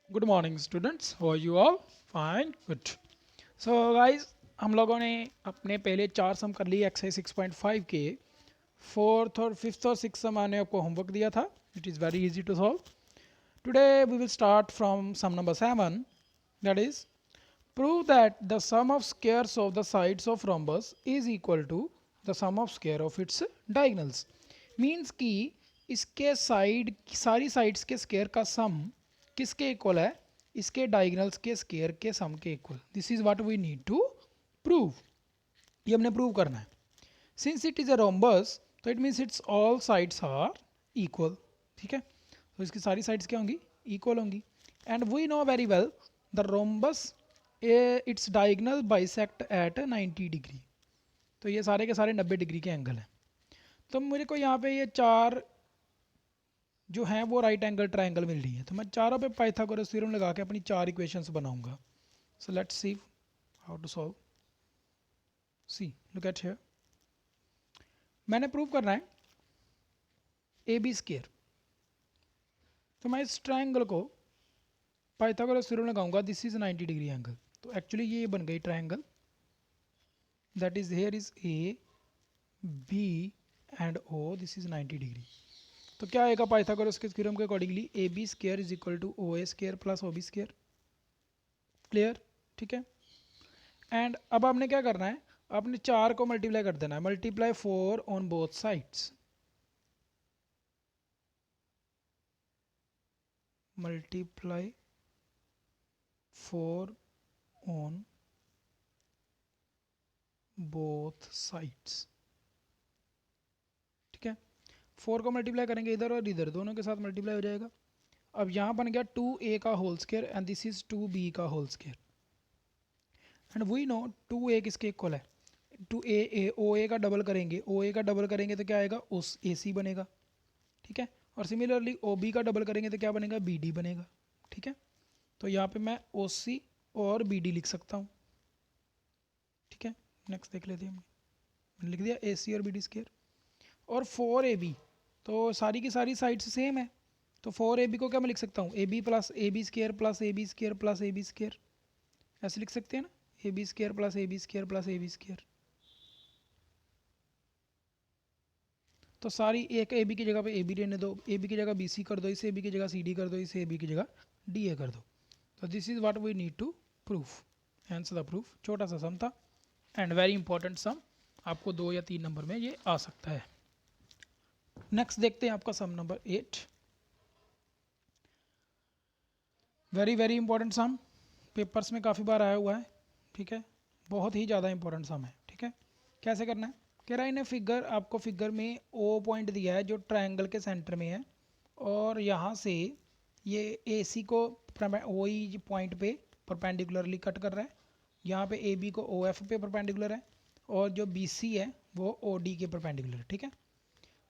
Good morning students, how are you all? Fine, good. So guys, हम लोगों ने अपने पहले 4 सम कर लिए एक्सरसाइज 6.5 के। फोर्थ और फिफ्थ और सिक्स सम मैंने आपको होमवर्क दिया था। It is very easy to solve. Today we will start from sum number 7, that is prove that the sum of squares of the sides of rhombus is equal to the sum of square of its diagonals. Means कि इसके side सारी sides के square का सम किसके equal है? इसके diagonals के square के सम के equal. This is what we need to prove. ये हमने प्रूव करना है। Since it is a rhombus तो it means it's all sides are equal. ठीक है, तो इसकी सारी साइड्स क्या होंगी? इक्वल होंगी। And we know very well the rhombus its diagonal bisect at 90 degree. तो ये सारे के सारे 90 डिग्री के एंगल हैं। तो मेरे को यहाँ पे ये चार जो हैं वो राइट एंगल ट्रायंगल मिल रही है, तो मैं चारों पे पाइथागोरस थ्योरम लगा के अपनी चार इक्वेशंस बनाऊंगा। So let's see how to solve. See, look at here. मैंने प्रूव करना है ए बी स्क्वायर। तो मैं इस ट्रायंगल को पाइथागोरस थ्योरम लगाऊंगा। This is 90 degree angle. तो एक्चुअली ये बन गई triangle. That is here is A B and O. This is 90 degree. तो क्या आएगा पाइथागोरस के थ्योरम के accordingly? A B square is equal to O A square plus O B square. Clear? ठीक है। एंड अब आपने क्या करना है? आपने चार को मल्टीप्लाई कर देना है। Multiply 4 on both sides. Multiply 4 on both sides. ठीक है, 4 को मल्टीप्लाई करेंगे इधर और इधर, दोनों के साथ मल्टीप्लाई हो जाएगा। अब यहाँ बन गया 2a का whole square and this is 2b का whole square. And we know 2a किसके इक्वल है? टू ए ओ ए का डबल करेंगे, ओ ए का डबल करेंगे तो क्या आएगा? उस ए सी बनेगा। ठीक है, और सिमिलरली ओ बी का डबल करेंगे तो क्या बनेगा? बी डी बनेगा। ठीक है, तो यहाँ पे मैं ओ सी और बी डी लिख सकता हूँ। ठीक है, नेक्स्ट देख लेते हैं। मैंने लिख दिया ए सी और बी डी स्क्वायर। और 4ab, तो सारी की सारी साइड्स सेम है। तो 4ab को क्या मैं लिख सकता हूँ? A B plus A B square plus A B square plus A B square. ऐसे लिख सकते हैं ना, A B square plus A B square plus A B square. तो सारी एक ए बी की जगह पे ए बी रहने दो, ए बी की जगह बी सी कर दो, इस ए बी की जगह सी डी कर दो, इस ए बी की जगह डी ए कर दो। तो this is what we need to proof. Hence the proof. छोटा सा सम था एंड वेरी इंपॉर्टेंट सम। आपको 2 या 3 नंबर में ये आ सकता है। नेक्स्ट देखते हैं आपका sum number 8। Very very important सम, पेपर्स में काफ़ी बार आया हुआ है। ठीक है, बहुत ही ज़्यादा इंपॉर्टेंट सम है। ठीक है, कैसे करना है? कह रहा है इन्हें फिगर, आपको फिगर में ओ पॉइंट दिया है जो ट्रायंगल के सेंटर में है, और यहाँ से ये ए सी को ओ ई पॉइंट पे परपेंडिकुलरली कट कर रहा है। यहाँ पे ए बी को ओ एफ पे परपेंडिकुलर है, और जो बी सी है वो ओ डी के परपेंडिकुलर है। ठीक है,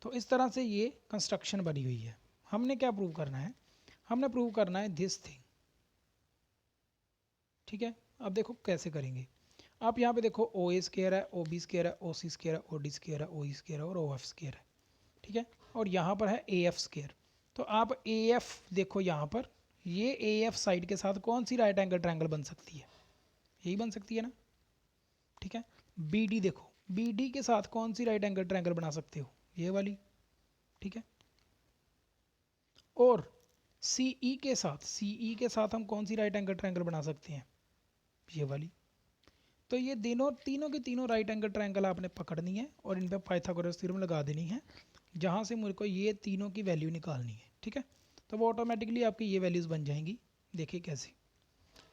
तो इस तरह से ये कंस्ट्रक्शन बनी हुई है। हमने क्या प्रूव करना है? हमने प्रूव करना है दिस थिंग। ठीक है, अब देखो कैसे करेंगे। आप यहाँ पे देखो ओ ए स्केयर है, ओ बी स्केयर है, ओ सी स्केयर है, ओ डी स्केयर है, ओ ई स्केयर है और ओ एफ स्केयर है। ठीक है, और यहाँ पर है ए एफ स्केयर। तो आप ए एफ देखो यहाँ पर, ये ए एफ साइड के साथ कौन सी राइट एंगल ट्रायंगल बन सकती है? यही बन सकती है ना। ठीक है, बी डी देखो, बी डी के साथ कौन सी राइट एंगल ट्रायंगल बना सकते हो? ये वाली। ठीक है, और सी ई के साथ, सी ई के साथ हम कौन सी राइट एंगल ट्रायंगल बना सकते हैं? ये वाली। तो ये तीनों तीनों की तीनों राइट एंगल ट्रायंगल आपने पकड़नी है और इन पे पाइथागोरस थ्योरम लगा देनी है, जहाँ से मुझे को ये तीनों की वैल्यू निकालनी है। ठीक है, तो वो ऑटोमेटिकली आपकी ये वैल्यूज़ बन जाएंगी। देखिए कैसे।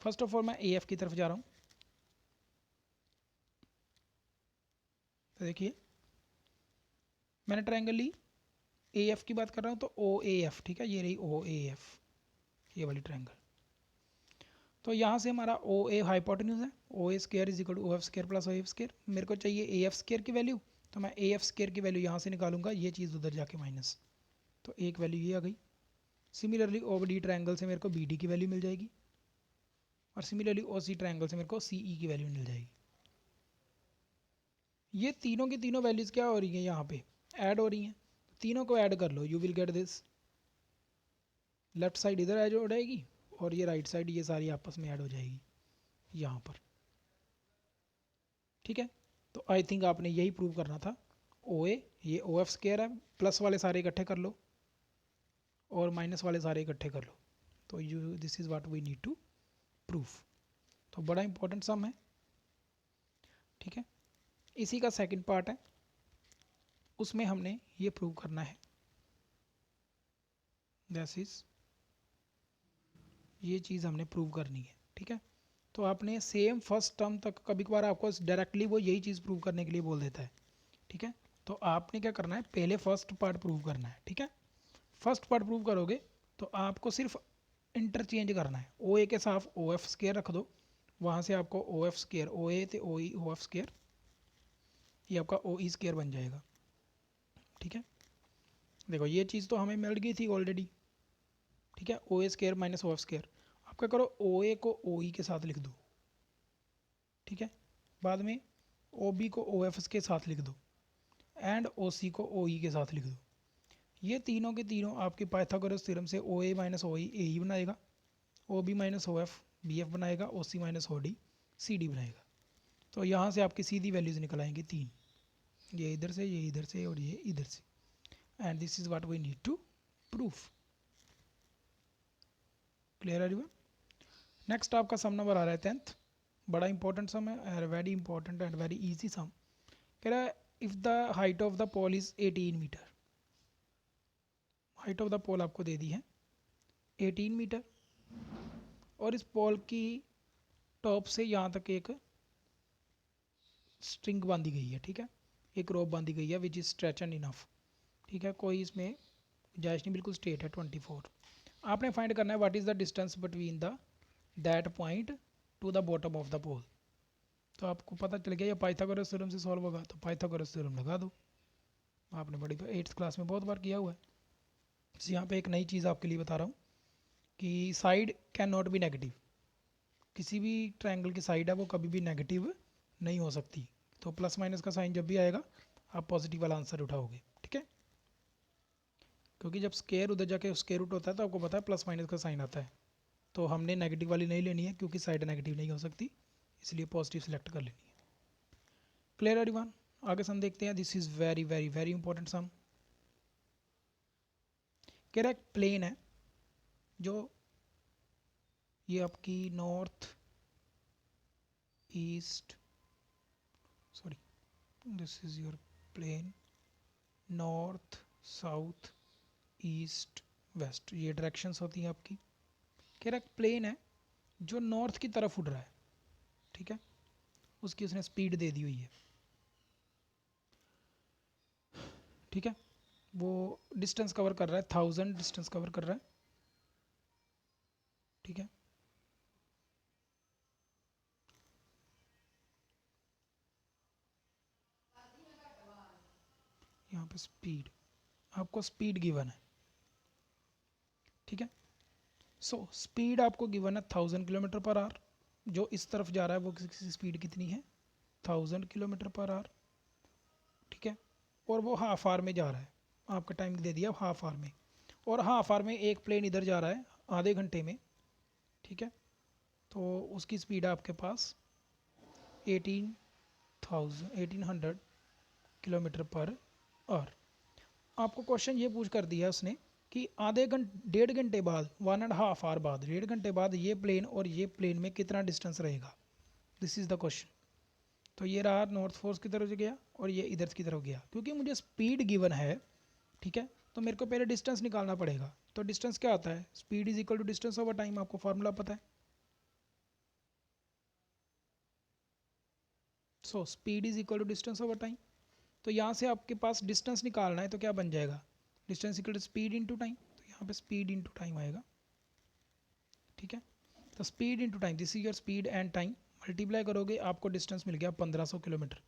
फर्स्ट ऑफ ऑल मैं ए एफ की तरफ जा रहा हूँ। तो देखिए, मैंने ट्रायंगल ली, ए एफ की बात कर रहा हूँ तो ओ ए एफ। ठीक है, ये रही ओ ए एफ, ये वाली ट्रायंगल। तो यहाँ से हमारा ओ ए हाइपोटेन्यूज है, O A square is equal to O F square plus O F square. मेरे को चाहिए ए एफ स्केयर की वैल्यू, तो मैं ए एफ स्केयर की वैल्यू यहाँ से निकालूंगा, ये चीज़ उधर जाके माइनस। तो एक वैल्यू ये आ गई। सिमिलरली ओ डी ट्रायंगल से मेरे को बी डी की वैल्यू मिल जाएगी, और सिमिलरली ओ सी ट्रायंगल से मेरे को सी ई की वैल्यू मिल जाएगी। ये तीनों की तीनों वैल्यूज़ क्या हो रही हैं? यहाँ पे ऐड हो रही हैं। तीनों को ऐड कर लो, you will get this. Left side इधर ऐड हो जाएगी और ये राइट साइड ये सारी आपस में ऐड हो जाएगी यहाँ पर, ठीक है। तो आई थिंक आपने यही प्रूव करना था। ओ ए ये ओ एफ स्क्वायर है, प्लस वाले सारे इकट्ठे कर लो और माइनस वाले सारे इकट्ठे कर लो, तो you this is what we need to proof. तो बड़ा इंपॉर्टेंट सम है, ठीक है। इसी का सेकंड पार्ट है, उसमें हमने ये प्रूव करना है, दैट इज ये चीज़ हमने प्रूव करनी है, ठीक है। तो आपने सेम फर्स्ट टर्म तक, कभी कभार आपको डायरेक्टली वो यही चीज़ प्रूव करने के लिए बोल देता है, ठीक है। तो आपने क्या करना है, पहले फर्स्ट पार्ट प्रूव करना है, ठीक है। फर्स्ट पार्ट प्रूव करोगे तो आपको सिर्फ इंटरचेंज करना है, ओ ए के साथ ओ एफ स्केयर रख दो, वहाँ से आपको ओ एफ स्केयर ओ ए थे ओ ई ओ एफ स्केयर, ये आपका ओ ई स्केयर बन जाएगा, ठीक है। देखो ये चीज़ तो हमें मिल गई थी ऑलरेडी, ठीक है। O A square minus O F square, आप क्या करो ओ ए को ओ ई के साथ लिख दो, ठीक है। बाद में ओ बी को ओ एफ के साथ लिख दो एंड ओ सी को ओ ई के साथ लिख दो। ये तीनों के तीनों आपके पाइथागोरस थ्योरम से ओ ए minus O E A E बनाएगा, O B minus O F B F बनाएगा, O C minus O D C D बनाएगा। तो यहाँ से आपकी सीधी वैल्यूज़ निकल आएंगी तीन, ये इधर से, ये इधर से और ये इधर से, and this is what we need to proof. Clear है एवरीवन। नेक्स्ट आपका सम नंबर आ रहा है 10th, बड़ा इंपॉर्टेंट सम है, very important and very easy sum. कह रहा है if the height of the pole is 18 metre, height of the pole आपको दे दी है 18 मीटर, और इस पोल की टॉप से यहाँ तक एक स्ट्रिंग बांधी गई है, ठीक है, एक रोप बांधी गई है which is stretch and enough, ठीक है। कोई इसमें गुंजाइश नहीं, बिल्कुल स्ट्रेट है 24। आपने फाइंड करना है what is the distance between the that point to the bottom of the pole. तो आपको पता चल गया ये पाइथागोरस थ्योरम से सॉल्व होगा, तो पाइथागोरस थ्योरम लगा दो, आपने बड़ी 8th क्लास में बहुत बार किया हुआ है। तो यहाँ पे एक नई चीज़ आपके लिए बता रहा हूँ कि side can not be negative, किसी भी ट्रायंगल की साइड है वो कभी भी नेगेटिव नहीं हो सकती, तो प्लस माइनस का साइन जब भी आएगा आप पॉजिटिव वाला आंसर उठाओगे, ठीक है। क्योंकि जब स्केयर उधर जाके स्केयर रूट होता है तो आपको पता है प्लस माइनस का साइन आता है, तो हमने नेगेटिव वाली नहीं लेनी है क्योंकि साइड नेगेटिव नहीं हो सकती, इसलिए पॉजिटिव सिलेक्ट कर लेनी है। Clear everyone. आगे सम देखते हैं, this is very very very important sum. कह रहा है प्लेन है जो ये आपकी north east, sorry this is your plane, north south east west, ये डायरेक्शंस होती हैं आपकी। कह रहा है प्लेन है जो नॉर्थ की तरफ उड़ रहा है, ठीक है, उसकी उसने स्पीड दे दी हुई है, ठीक है। वो डिस्टेंस कवर कर रहा है 1000 डिस्टेंस कवर कर रहा है, ठीक है। यहाँ पे स्पीड, आपको स्पीड गिवन है, ठीक है। सो स्पीड आपको गिवन है 1000 किलोमीटर पर आवर, जो इस तरफ जा रहा है वो किसी स्पीड कितनी है 1000 किलोमीटर पर आवर, ठीक है। और वो हाफ आवर में जा रहा है, आपका टाइम दे दिया हाफ आवर में, और हाफ आवर में एक प्लेन इधर जा रहा है आधे घंटे में, ठीक है। तो उसकी स्पीड है आपके पास 1800 किलोमीटर पर आवर। आपको क्वेश्चन ये पूछ कर दिया उसने कि आधे घंटे 1.5 घंटे बाद 1.5 आवर बाद 1.5 घंटे बाद ये प्लेन और ये प्लेन में कितना डिस्टेंस रहेगा, दिस इज़ द क्वेश्चन। तो ये रहा नॉर्थ फोर्स की तरफ गया और ये इधर की तरफ गया, क्योंकि मुझे स्पीड गिवन है, ठीक है, तो मेरे को पहले डिस्टेंस निकालना पड़ेगा। तो डिस्टेंस क्या आता है, speed is equal to distance over time, आपको फार्मूला पता है। So speed is equal to distance over time, तो यहाँ से आपके पास डिस्टेंस निकालना है, तो क्या बन जाएगा, distance equal to speed into time, तो यहाँ पे स्पीड इनटू टाइम आएगा, ठीक है। तो speed into time, this is your speed and time, multiply करोगे आपको डिस्टेंस मिल गया 1500 किलोमीटर।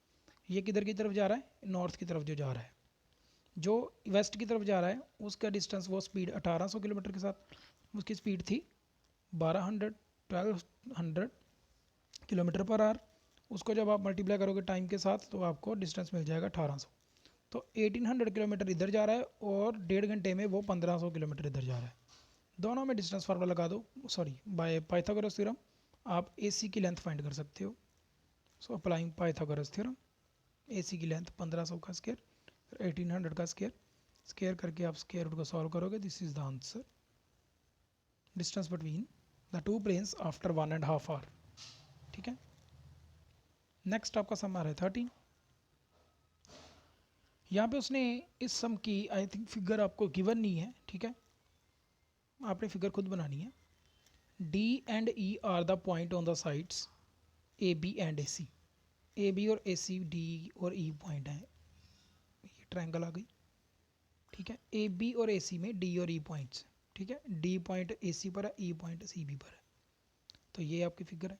ये किधर की तरफ जा रहा है, नॉर्थ की तरफ जो जा रहा है, जो वेस्ट की तरफ जा रहा है उसका डिस्टेंस वो स्पीड 1800 किलोमीटर के साथ, उसकी स्पीड थी 1200 किलोमीटर पर आवर। उसको जब आप मल्टीप्लाई करोगे टाइम के साथ तो आपको डिस्टेंस मिल जाएगा 1800। तो 1800 किलोमीटर इधर जा रहा है और 1.5 घंटे में वो 1500 किलोमीटर इधर जा रहा है। दोनों में डिस्टेंस फार्मूला लगा दो, सॉरी बाय पाइथागोरस थ्योरम आप AC की लेंथ फाइंड कर सकते हो। So applying Pythagoras theorem, AC की लेंथ 1500 का स्क्वायर, 1800 का स्क्वायर, स्क्वायर करके आप स्क्वायर रूट को सॉल्व करोगे, this is the answer. Distance between the two planes after 1.5 hour. ठीक है, नेक्स्ट आपका सम आ रहा है 13। यहाँ पे उसने इस सम की आई थिंक फिगर आपको गिवन नहीं है, ठीक है, आपने फिगर खुद बनानी है। D and E are the point on the sides AB and AC। AB और AC D और E पॉइंट है, ये ट्रायंगल आ गई। ठीक है, AB और AC में D और E पॉइंट्स, ठीक है, D पॉइंट AC पर है, E पॉइंट CB पर है, तो ये आपकी फिगर है।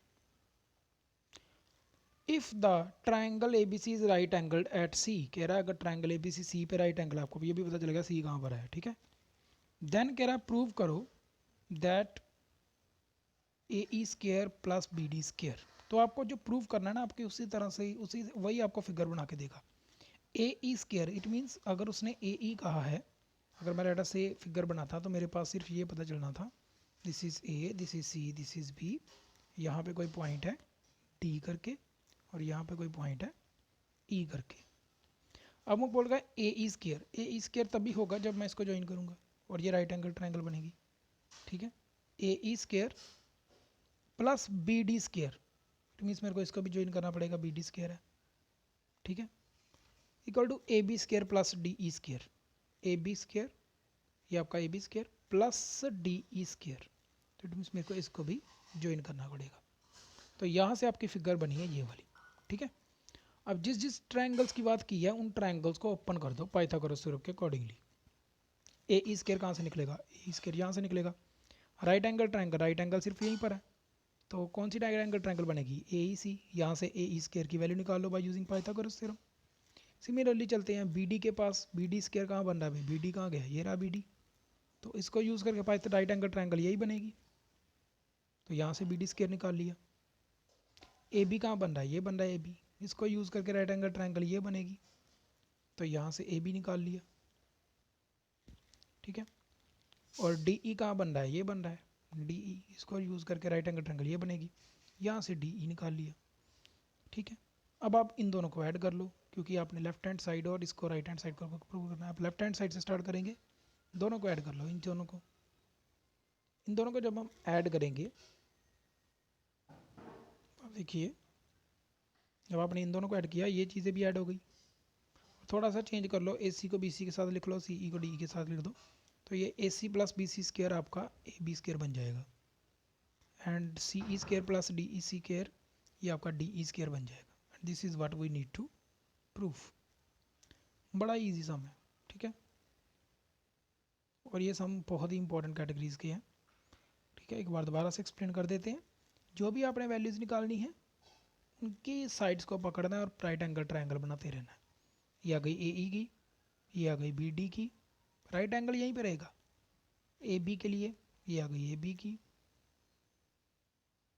If the triangle ABC is right angled at C, कह रहा है अगर ट्राइंगल ABC C पे राइट एंगल, आपको ये भी पता चलेगा C कहाँ पर है। ठीक है, देन कह रहा है प्रूव करो that AE square plus BD square. तो आपको जो प्रूव करना है ना, आपके उसी तरह से उसी वही आपको फिगर बना के देगा। AE स्क्वायर इट मीन्स अगर उसने AE कहा है, अगर मैं डाटा से फिगर बनाता तो मेरे पास सिर्फ ये पता चलना था, this is A, this is C, this is B, यहाँ पे कोई पॉइंट है D करके, और यहाँ पे कोई पॉइंट है E करके। अब मैं बोल रहा है AE स्क्वायर, AE स्क्वायर तभी होगा जब मैं इसको ज्वाइन करूँगा और ये राइट एंगल ट्रायंगल बनेगी। ठीक है, AE square plus BD square, it means मेरे को इसको भी ज्वाइन करना पड़ेगा, BD स्क्वायर है। ठीक है, equal to AB square plus DE square, AB square ये आपका AB square plus DE square, तो इट मीन्स मेरे को इसको भी ज्वाइन करना पड़ेगा। तो यहाँ से आपकी फिगर बनी है ये वाली। ठीक है, अब जिस जिस ट्रायंगल्स की बात की है उन ट्रायंगल्स को ओपन कर दो पाइथागोरस थ्योरम के अकॉर्डिंगली। AE स्क्वायर कहाँ से निकलेगा, AE स्क्वायर यहाँ से निकलेगा। Right angle triangle, right angle सिर्फ यहीं पर है, तो कौन सी राइट एंगल ट्रायंगल बनेगी, AEC। यहाँ से AE स्क्वायर की वैल्यू निकाल लो by using Pythagoras theorem. Similarly चलते हैं BD के पास, BD स्क्वायर कहाँ बन रहा है भाई, BD कहाँ गया, ये रहा BD, तो इसको यूज़ करके पाइथ राइट एंगल ट्रायंगल यही बनेगी, तो यहाँ से BD स्क्वायर निकाल लिया। AB कहाँ बन रहा है, ये बन रहा है AB, इसको यूज़ करके राइट एंगल ट्रायंगल ये बनेगी, तो यहाँ से AB निकाल लिया। ठीक है, और DE कहाँ बन रहा है, ये बन रहा है DE, इसको यूज़ करके राइट एंगल ट्रायंगल ये बनेगी, यहाँ से DE निकाल लिया। ठीक है, अब आप इन दोनों को ऐड कर लो, क्योंकि आपने लेफ्ट हैंड साइड और इसको राइट हैंड साइड को प्रूव करना है। आप लेफ्ट हैंड साइड से स्टार्ट करेंगे, दोनों को ऐड कर लो, इन दोनों को जब हम ऐड करेंगे, अब देखिए जब आपने इन दोनों को ऐड किया ये चीज़ें भी ऐड हो गई। थोड़ा सा चेंज कर लो, AC को BC के साथ लिख लो, CE को DE के साथ लिख दो, तो ये AC प्लस BC स्क्वायर आपका AB स्क्वायर बन जाएगा, and CE square plus DE square ये आपका DE स्क्वायर बन जाएगा। This is what we need to proof. बड़ा इजी सम है। ठीक है, और ये सम बहुत ही इंपॉर्टेंट कैटेगरीज के हैं। ठीक है, एक बार दोबारा से एक्सप्लेन कर देते हैं। जो भी आपने वैल्यूज़ निकालनी है उनकी साइड्स को पकड़ना है और राइट एंगल ट्रायंगल बनाते रहना है। ये आ गई AE की, ये आ गई BD की, राइट एंगल यहीं पे रहेगा AB के लिए, ये आ गई AB की,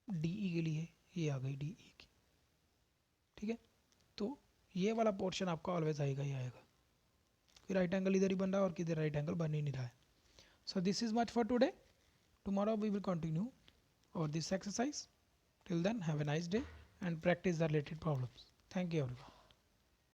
DE के लिए ये आ गई DE की। ठीक है, तो ये वाला पोर्शन आपका ऑलवेज आएगा ही आएगा, कि राइट एंगल इधर ही बन रहा है और किधर राइट एंगल बन ही नहीं रहा है। So this is much for today. Tomorrow we will continue over this exercise. Till then, have a nice day and practice the related problems. Thank you everyone.